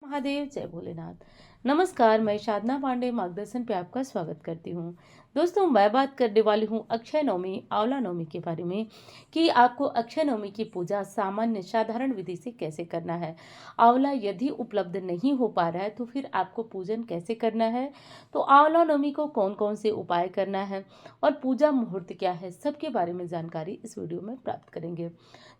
महादेव, जय भोलेनाथ। नमस्कार, मैं साधना पांडे मार्गदर्शन पे आपका स्वागत करती हूँ। दोस्तों, मैं बात करने वाली हूँ अक्षय नवमी, आंवला नवमी के बारे में कि आपको अक्षय नवमी की पूजा सामान्य साधारण विधि से कैसे करना है। आंवला यदि उपलब्ध नहीं हो पा रहा है तो फिर आपको पूजन कैसे करना है, तो आंवला नवमी को कौन कौन से उपाय करना है और पूजा मुहूर्त क्या है, सबके बारे में जानकारी इस वीडियो में प्राप्त करेंगे।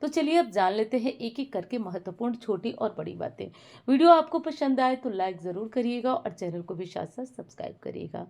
तो चलिए अब जान लेते हैं एक एक करके महत्वपूर्ण छोटी और बड़ी बातें। वीडियो आपको पसंद आए तो लाइक ज़रूर करिएगा और चैनल को भी साथ साथ सब्सक्राइब करिएगा।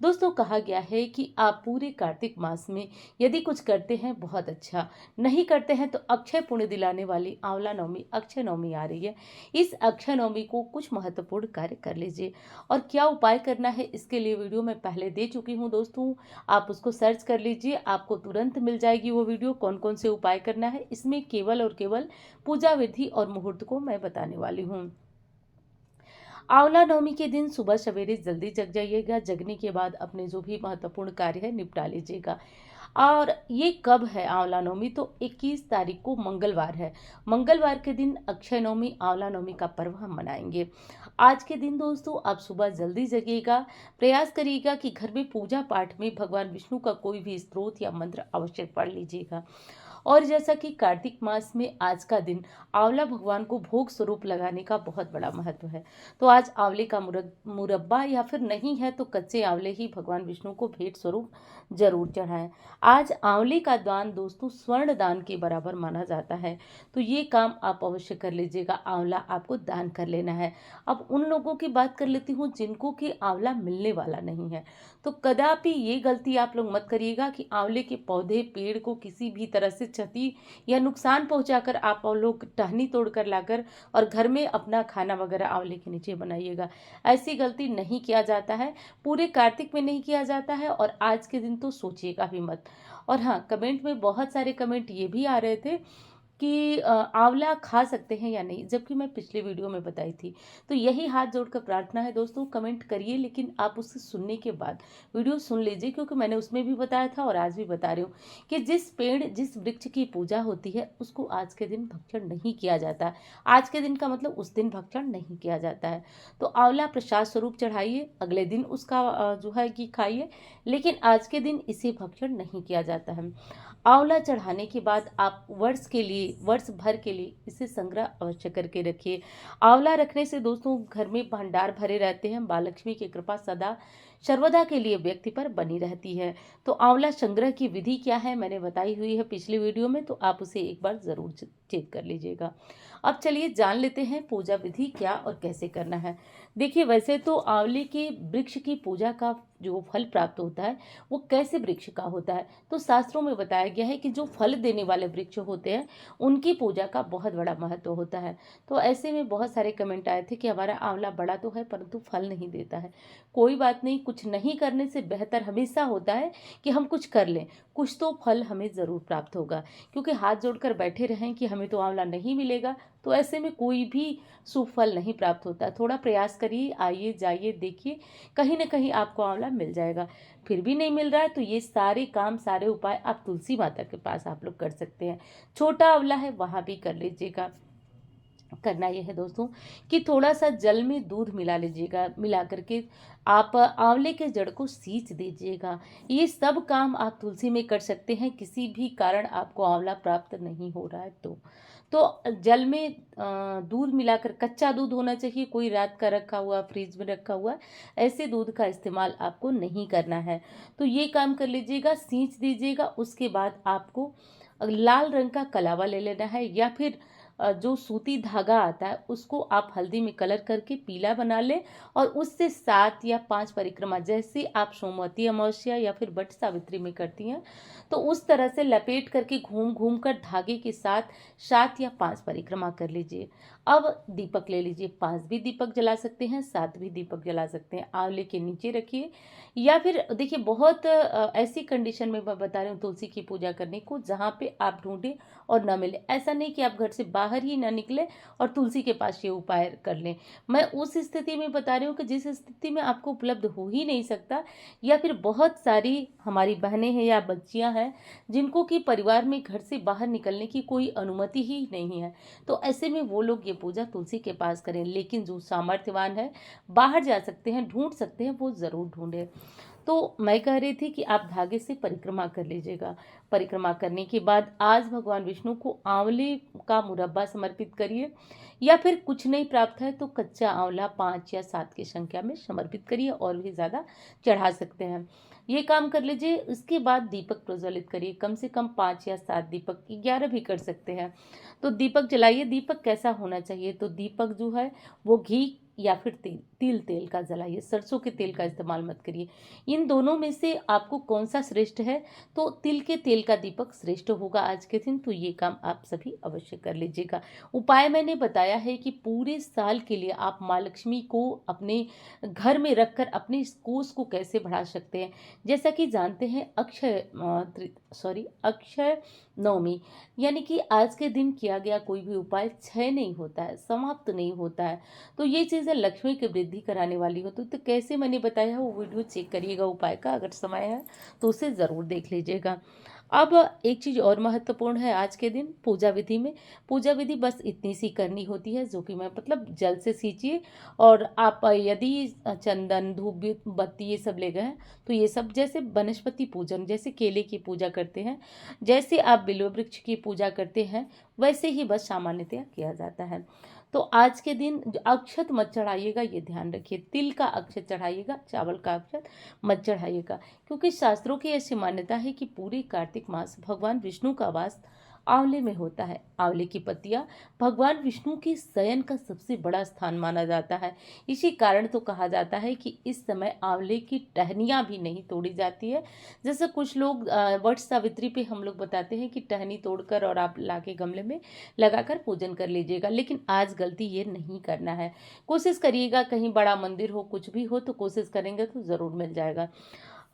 दोस्तों, कहा गया है कि आप पूरे कार्तिक मास में यदि कुछ करते हैं बहुत अच्छा, नहीं करते हैं तो अक्षय पुण्य दिलाने वाली आंवला नवमी अक्षय नवमी आ रही है। इस अक्षय नवमी को कुछ महत्वपूर्ण कार्य कर लीजिए और क्या उपाय करना है इसके लिए वीडियो मैं पहले दे चुकी हूँ दोस्तों। आप उसको सर्च कर लीजिए, आपको तुरंत मिल जाएगी वो वीडियो। कौन कौन से उपाय करना है इसमें केवल और केवल पूजा विधि और मुहूर्त को मैं बताने वाली हूँ। आंवला नवमी के दिन सुबह सवेरे जल्दी जग जाइएगा। जगने के बाद अपने जो भी महत्वपूर्ण कार्य है निपटा लीजिएगा। और ये कब है आंवला नवमी, तो 21 तारीख को मंगलवार है। मंगलवार के दिन अक्षय नवमी आंवला नवमी का पर्व हम मनाएंगे। आज के दिन दोस्तों आप सुबह जल्दी जगिएगा। प्रयास करिएगा कि घर में पूजा पाठ में भगवान विष्णु का कोई भी स्त्रोत या मंत्र अवश्य पढ़ लीजिएगा। और जैसा कि कार्तिक मास में आज का दिन आंवला भगवान को भोग स्वरूप लगाने का बहुत बड़ा महत्व है, तो आज आंवले का मुरब्बा या फिर नहीं है तो कच्चे आंवले ही भगवान विष्णु को भेंट स्वरूप जरूर चढ़ाएं। आज आंवले का दान दोस्तों स्वर्ण दान के बराबर माना जाता है, तो ये काम आप अवश्य कर लीजिएगा। आंवला आपको दान कर लेना है। अब उन लोगों की बात कर लेती हूँ जिनको कि आंवला मिलने वाला नहीं है, तो कदापि ये गलती आप लोग मत करिएगा कि आंवले के पौधे पेड़ को किसी भी तरह से क्षति या नुकसान पहुंचाकर आप लोग टहनी तोड़कर लाकर और घर में अपना खाना वगैरह आंवले के नीचे बनाइएगा। ऐसी गलती नहीं किया जाता है, पूरे कार्तिक में नहीं किया जाता है और आज के दिन तो सोचिएगा भी मत। और हाँ, कमेंट में बहुत सारे कमेंट ये भी आ रहे थे कि आंवला खा सकते हैं या नहीं, जबकि मैं पिछले वीडियो में बताई थी। तो यही हाथ जोड़कर प्रार्थना है दोस्तों, कमेंट करिए लेकिन आप उससे सुनने के बाद वीडियो सुन लीजिए, क्योंकि मैंने उसमें भी बताया था और आज भी बता रही हूँ कि जिस पेड़ जिस वृक्ष की पूजा होती है उसको आज के दिन भक्षण नहीं किया जाता। आज के दिन का मतलब उस दिन भक्षण नहीं किया जाता है। तो आंवला प्रसाद स्वरूप चढ़ाइए, अगले दिन उसका जो है कि खाइए, लेकिन आज के दिन इसे भक्षण नहीं किया जाता है। आंवला चढ़ाने के बाद आप वर्ष भर के लिए इसे संग्रह अवश्य करके रखिए। आंवला रखने से दोस्तों घर में भंडार भरे रहते हैं, मां लक्ष्मी की कृपा सदा सर्वदा के लिए व्यक्ति पर बनी रहती है। तो आंवला संग्रह की विधि क्या है मैंने बताई हुई है पिछली वीडियो में, तो आप उसे एक बार जरूर चेक कर लीजिएगा। अब चलिए जान लेते हैं पूजा विधि क्या और कैसे करना है। देखिए, वैसे तो आंवले के वृक्ष की पूजा का जो फल प्राप्त होता है वो कैसे वृक्ष का होता है, तो शास्त्रों में बताया गया है कि जो फल देने वाले वृक्ष होते हैं उनकी पूजा का बहुत बड़ा महत्व होता है। तो ऐसे में बहुत सारे कमेंट आए थे कि हमारा आंवला बड़ा तो है परंतु फल नहीं देता है। कोई बात नहीं, कुछ नहीं करने से बेहतर हमेशा होता है कि हम कुछ कर लें, कुछ तो फल हमें ज़रूर प्राप्त होगा। क्योंकि हाथ जोड़कर बैठे रहें कि हमें तो आंवला नहीं मिलेगा, तो ऐसे में कोई भी शुभ फल नहीं प्राप्त होता। थोड़ा प्रयास करिए, आइए जाइए देखिए, कहीं ना कहीं आपको आंवला मिल जाएगा। फिर भी नहीं मिल रहा है तो ये सारे काम सारे उपाय आप तुलसी माता के पास आप लोग कर सकते हैं। छोटा आंवला है वहाँ भी कर लीजिएगा। करना यह है दोस्तों कि थोड़ा सा जल में दूध मिला लीजिएगा, मिला करके आप आंवले के जड़ को सींच दीजिएगा। ये सब काम आप तुलसी में कर सकते हैं, किसी भी कारण आपको आंवला प्राप्त नहीं हो रहा है तो जल में दूध मिलाकर, कच्चा दूध होना चाहिए, कोई रात का रखा हुआ फ्रिज में रखा हुआ ऐसे दूध का इस्तेमाल आपको नहीं करना है। तो ये काम कर लीजिएगा, सींच दीजिएगा। उसके बाद आपको लाल रंग का कलावा ले लेना है, या फिर जो सूती धागा आता है उसको आप हल्दी में कलर करके पीला बना लें और उससे 7 या 5 परिक्रमा, जैसे आप सोमवती अमावस्या या फिर वट सावित्री में करती हैं, तो उस तरह से लपेट करके घूम घूम कर धागे के साथ 7 या 5 परिक्रमा कर लीजिए। अब दीपक ले लीजिए, 5 भी दीपक जला सकते हैं, 7 भी दीपक जला सकते हैं। आंवले के नीचे रखिए, या फिर देखिए बहुत ऐसी कंडीशन में मैं बता रही हूँ तुलसी की पूजा करने को जहाँ पे आप ढूंढें और न मिले। ऐसा नहीं कि आप घर से बाहर ही ना निकले और तुलसी के पास ये उपाय कर लें। मैं उस स्थिति में बता रही हूँ कि जिस स्थिति में आपको उपलब्ध हो ही नहीं सकता, या फिर बहुत सारी हमारी बहनें हैं या बच्चियाँ हैं जिनको कि परिवार में घर से बाहर निकलने की कोई अनुमति ही नहीं है, तो ऐसे में वो लोग की पूजा तुलसी के पास करें, लेकिन जो सामर्थ्यवान है, बाहर जा सकते हैं, ढूंढ सकते हैं, वो ज़रूर ढूंढें। तो मैं कह रही थी कि आप धागे से परिक्रमा कर लीजिएगा। परिक्रमा करने के बाद आज भगवान विष्णु को आंवले का मुरब्बा समर्पित करिए, या फिर कुछ नहीं प्राप्त है तो कच्चा आंवला 5 या 7 की संख्या में समर्पित करिए, और भी ज़्यादा चढ़ा सकते हैं। ये काम कर लीजिए। उसके बाद दीपक प्रज्वलित करिए, कम से कम 5 या 7 दीपक, 11 भी कर सकते हैं। तो दीपक जलाइए। दीपक कैसा होना चाहिए? तो दीपक जो है वो घी या फिर तेल का जलाइए, सरसों के तेल का इस्तेमाल मत करिए। इन दोनों में से आपको कौन सा श्रेष्ठ है? तो तिल के तेल का दीपक श्रेष्ठ होगा आज के दिन। तो ये काम आप सभी अवश्य कर लीजिएगा। उपाय मैंने बताया है कि पूरे साल के लिए आप माँ लक्ष्मी को अपने घर में रखकर अपने इस कोष को कैसे बढ़ा सकते हैं। जैसा कि जानते हैं अक्षय नवमी, यानी कि आज के दिन किया गया कोई भी उपाय क्षय नहीं होता है, समाप्त नहीं होता है। तो ये चीज़ें लक्ष्मी की वृद्धि कराने वाली होती तो कैसे मैंने बताया है, वो वीडियो चेक करिएगा उपाय का, अगर समय है तो उसे ज़रूर देख लीजिएगा। अब एक चीज़ और महत्वपूर्ण है आज के दिन पूजा विधि में। पूजा विधि बस इतनी सी करनी होती है, जो कि मैं मतलब जल से सींचिए, और आप यदि चंदन धूप बत्ती ये सब ले गए हैं तो ये सब, जैसे वनस्पति पूजन, जैसे केले की पूजा करते हैं, जैसे आप बिल्व वृक्ष की पूजा करते हैं, वैसे ही बस सामान्यतया किया जाता है। तो आज के दिन अक्षत मत चढ़ाइएगा, ये ध्यान रखिए। तिल का अक्षत चढ़ाइएगा, चावल का अक्षत मत चढ़ाइएगा, क्योंकि शास्त्रों की ऐसी मान्यता है कि पूरे कार्तिक मास भगवान विष्णु का वास आंवले में होता है। आंवले की पत्तियां भगवान विष्णु की शयन का सबसे बड़ा स्थान माना जाता है। इसी कारण तो कहा जाता है कि इस समय आंवले की टहनियां भी नहीं तोड़ी जाती है। जैसे कुछ लोग वट सावित्री पे हम लोग बताते हैं कि टहनी तोड़कर और आप लाके गमले में लगाकर पूजन कर लीजिएगा, लेकिन आज गलती ये नहीं करना है। कोशिश करिएगा, कहीं बड़ा मंदिर हो, कुछ भी हो, तो कोशिश करेंगे तो ज़रूर मिल जाएगा।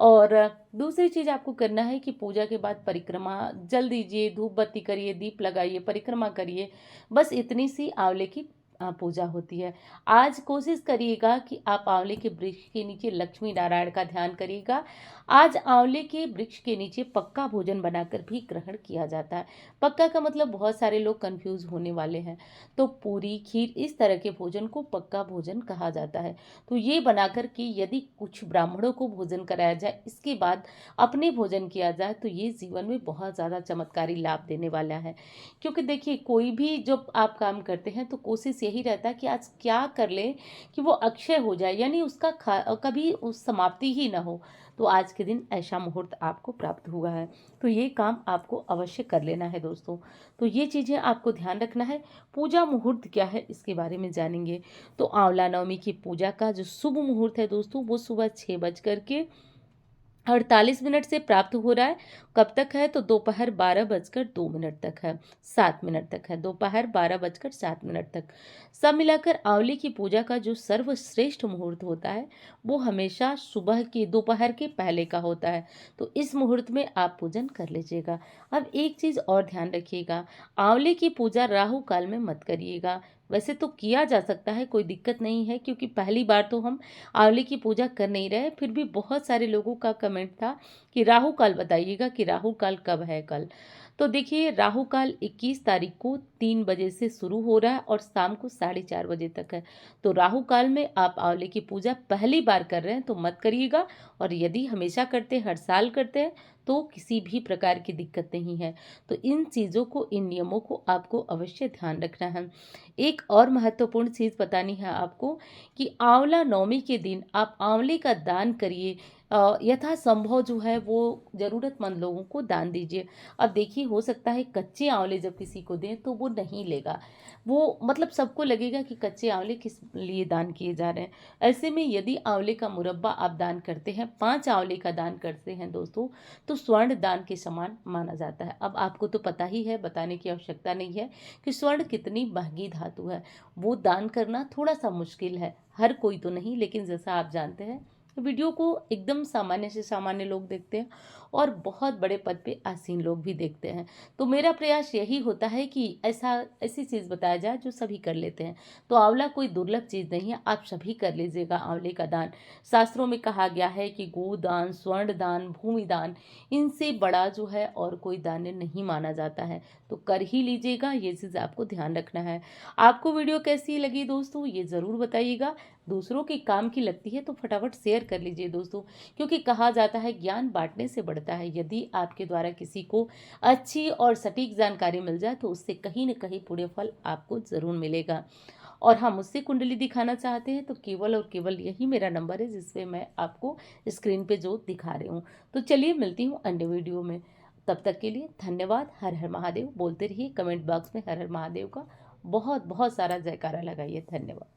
और दूसरी चीज़ आपको करना है कि पूजा के बाद परिक्रमा जल दीजिए, धूप बत्ती करिए, दीप लगाइए, परिक्रमा करिए। बस इतनी सी आंवले की पूजा होती है। आज कोशिश करिएगा कि आप आंवले के वृक्ष के नीचे लक्ष्मी नारायण का ध्यान करिएगा। आज आंवले के वृक्ष के नीचे पक्का भोजन बनाकर भी ग्रहण किया जाता है। पक्का का मतलब बहुत सारे लोग कंफ्यूज होने वाले हैं, तो पूरी खीर इस तरह के भोजन को पक्का भोजन कहा जाता है। तो ये बनाकर के यदि कुछ ब्राह्मणों को भोजन कराया जाए, इसके बाद अपने भोजन किया जाए, तो ये जीवन में बहुत ज़्यादा चमत्कारी लाभ देने वाला है। क्योंकि देखिए, कोई भी जब आप काम करते हैं तो कोशिश यही रहता है कि आज क्या कर ले कि वो अक्षय हो जाए, यानी उसका कभी उस समाप्ति ही ना हो। तो आज के दिन ऐसा मुहूर्त आपको प्राप्त हुआ है, तो ये काम आपको अवश्य कर लेना है दोस्तों। तो ये चीज़ें आपको ध्यान रखना है। पूजा मुहूर्त क्या है इसके बारे में जानेंगे। तो आंवला नवमी की पूजा का जो शुभ मुहूर्त है दोस्तों, वो सुबह 6:48 से प्राप्त हो रहा है। कब तक है? तो दोपहर 12:02 तक है, 7 मिनट तक है। दोपहर 12:07 तक। सब मिलाकर आंवले की पूजा का जो सर्वश्रेष्ठ मुहूर्त होता है, वो हमेशा सुबह के दोपहर के पहले का होता है। तो इस मुहूर्त में आप पूजन कर लीजिएगा। अब एक चीज़ और ध्यान रखिएगा, आंवले की पूजा राहु काल में मत करिएगा। वैसे तो किया जा सकता है, कोई दिक्कत नहीं है, क्योंकि पहली बार तो हम आंवले की पूजा कर नहीं रहे। फिर भी बहुत सारे लोगों का कमेंट था कि राहु काल बताइएगा, कि राहु काल कब है कल। तो देखिए, राहु काल 21 तारीख को 3 बजे से शुरू हो रहा है और शाम को 4:30 बजे तक है। तो राहु काल में आप आंवले की पूजा पहली बार कर रहे हैं तो मत करिएगा, और यदि हमेशा करते हैं, हर साल करते हैं, तो किसी भी प्रकार की दिक्कत नहीं है। तो इन चीज़ों को, इन नियमों को आपको अवश्य ध्यान रखना है। एक और महत्वपूर्ण चीज़ बतानी है आपको कि आंवला नवमी के दिन आप आंवले का दान करिए। यथासंभव जो है वो ज़रूरतमंद लोगों को दान दीजिए। अब देखिए, हो सकता है कच्चे आंवले जब किसी को दें तो वो नहीं लेगा, वो मतलब सबको लगेगा कि कच्चे आंवले किस लिए दान किए जा रहे हैं। ऐसे में यदि आंवले का मुरब्बा आप दान करते हैं, 5 आंवले का दान करते हैं दोस्तों, तो स्वर्ण दान के समान माना जाता है। अब आपको तो पता ही है, बताने की आवश्यकता नहीं है कि स्वर्ण कितनी महंगी धातु है। वो दान करना थोड़ा सा मुश्किल है, हर कोई तो नहीं, लेकिन जैसा आप जानते हैं वीडियो को एकदम सामान्य से सामान्य लोग देखते हैं और बहुत बड़े पद पे आसीन लोग भी देखते हैं। तो मेरा प्रयास यही होता है कि ऐसी चीज़ बताया जाए जो सभी कर लेते हैं। तो आंवला कोई दुर्लभ चीज़ नहीं है, आप सभी कर लीजिएगा आंवले का दान। शास्त्रों में कहा गया है कि गोदान, स्वर्ण दान, भूमि दान, इनसे बड़ा जो है और कोई दान नहीं माना जाता है। तो कर ही लीजिएगा, ये चीज़ आपको ध्यान रखना है। आपको वीडियो कैसी लगी दोस्तों, ये ज़रूर बताइएगा। दूसरों के काम की लगती है तो फटाफट शेयर कर लीजिए दोस्तों, क्योंकि कहा जाता है ज्ञान बांटने से बढ़ता है। यदि आपके द्वारा किसी को अच्छी और सटीक जानकारी मिल जाए तो उससे कहीं न कहीं पुण्य फल आपको ज़रूर मिलेगा। और हाँ, मुझसे कुंडली दिखाना चाहते हैं तो केवल और केवल यही मेरा नंबर है, जिसपे मैं आपको स्क्रीन पे जो दिखा रही हूँ। तो चलिए मिलती हूँ अन्य वीडियो में। तब तक के लिए धन्यवाद। हर हर महादेव बोलते रहिए, कमेंट बॉक्स में हर हर महादेव का बहुत बहुत सारा जयकारा लगाइए। धन्यवाद।